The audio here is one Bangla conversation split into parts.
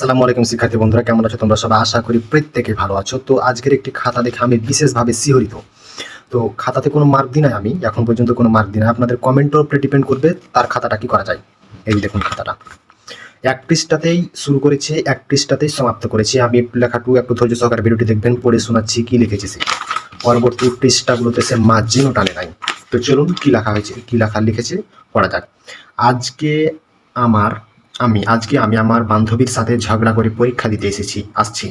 আসসালামু আলাইকুম শিক্ষার্থী বন্ধুরা, কেমন আছো তোমরা সবাই? আশা করি প্রত্যেকে ভালো আছো। তো আজকের একটি খাতা দেখে আমি বিশেষভাবে শিহরিত। তো খাতাতে কোনো মার্ক দিই নাই, আমি এখন পর্যন্ত কোনো মার্ক দিই নাই। আপনাদের কমেন্টের উপরে ডিপেন্ড করবে তার খাতাটা কি করা যায়। এই দেখুন খাতাটা এক পৃষ্ঠাতেই শুরু করেছি, এক পৃষ্ঠাতেই সমাপ্ত করেছি। আমি লেখাটুকু একটু ধৈর্য সহকারে ভিডিওটি দেখবেন, পড়ে শোনাচ্ছি কি লিখেছি। পরবর্তী পৃষ্ঠাগুলোতে সে মার্জিনও টানে নাই। তো চলুন কি লেখা হয়েছে, কি লেখা লিখেছে পড়া যাক। আজকে আমার আজকে আমি আমার বান্ধবীর সাথে ঝগড়া করে পরীক্ষা দিতে আসছি,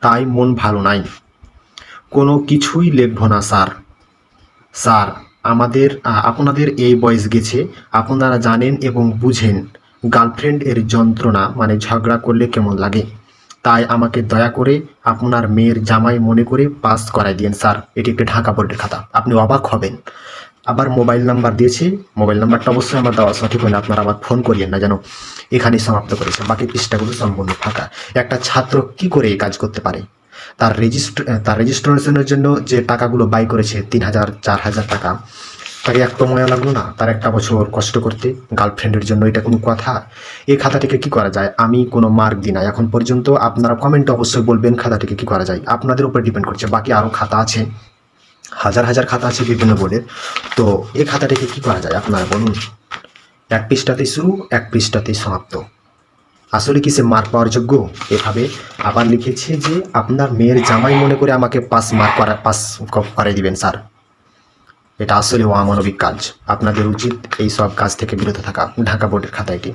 তাই মন ভালো নাই। কোনো কিছুই লিখব না স্যার। স্যার, আপনাদের এই বয়স গেছে, আপনারা জানেন এবং বুঝেন গার্লফ্রেন্ড এর যন্ত্রণা, মানে ঝগড়া করলে কেমন লাগে। তাই আমাকে দয়া করে আপনার মেয়ের জামাই মনে করে পাস করাই দিন স্যার। এটি একটি ঢাকা বোর্ডের খাতা, আপনি অবাক হবেন। আবার মোবাইল নাম্বার দিয়েছি, মোবাইল নাম্বারটা অবশ্যই আমার দেওয়া সঠিক হয় না, আপনারা আবার ফোন করিয়েন না যেন। এখানেই সমাপ্ত করেছে, বাকি পৃষ্ঠাগুলো সম্পূর্ণ ফাঁকা। একটা ছাত্র কি করে এই কাজ করতে পারে? তার রেজিস্ট্রেশনের জন্য যে টাকাগুলো ব্যয় করেছে 3,000 4,000 টাকা, তাকে এক ময়া লাগলো না তার একটা বছর কষ্ট করতে গার্লফ্রেন্ডের জন্য? এটা কোনো কথা? এই খাতাটিকে কি করা যায়? আমি কোনো মার্ক দিই না এখন পর্যন্ত। আপনারা কমেন্টে অবশ্যই বলবেন খাতাটিকে কি করা যায়, আপনাদের উপর ডিপেন্ড করছে। বাকি আরও খাতা আছে, হাজার হাজার খাতা আছে বিভিন্ন বোর্ডের। তো এই খাতাটিকে কি করা যায় আপনারা বলুন। এক পৃষ্ঠাতেই শুরু, এক পৃষ্ঠাতেই সমাপ্ত। আসলে কি সে মার্ক পাওয়ার যোগ্য? এভাবে আবার লিখেছে যে আপনার মেয়ের জামাই মনে করে আমাকে পাস করাই দিবেন স্যার। এটা আসলে অমানবিক কাজ। আপনাদের উচিত এই সব কাজ থেকে বিরত থাকা। ঢাকা বোর্ডের খাতা এটি।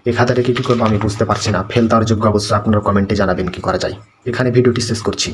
এই খাতাটাকে কি করবো আমি বুঝতে পারছি না। ফেল দেওয়ার যোগ্য অবশ্যই আপনারা কমেন্টে জানাবেন কি করা যায়। এখানে ভিডিওটি শেষ করছি।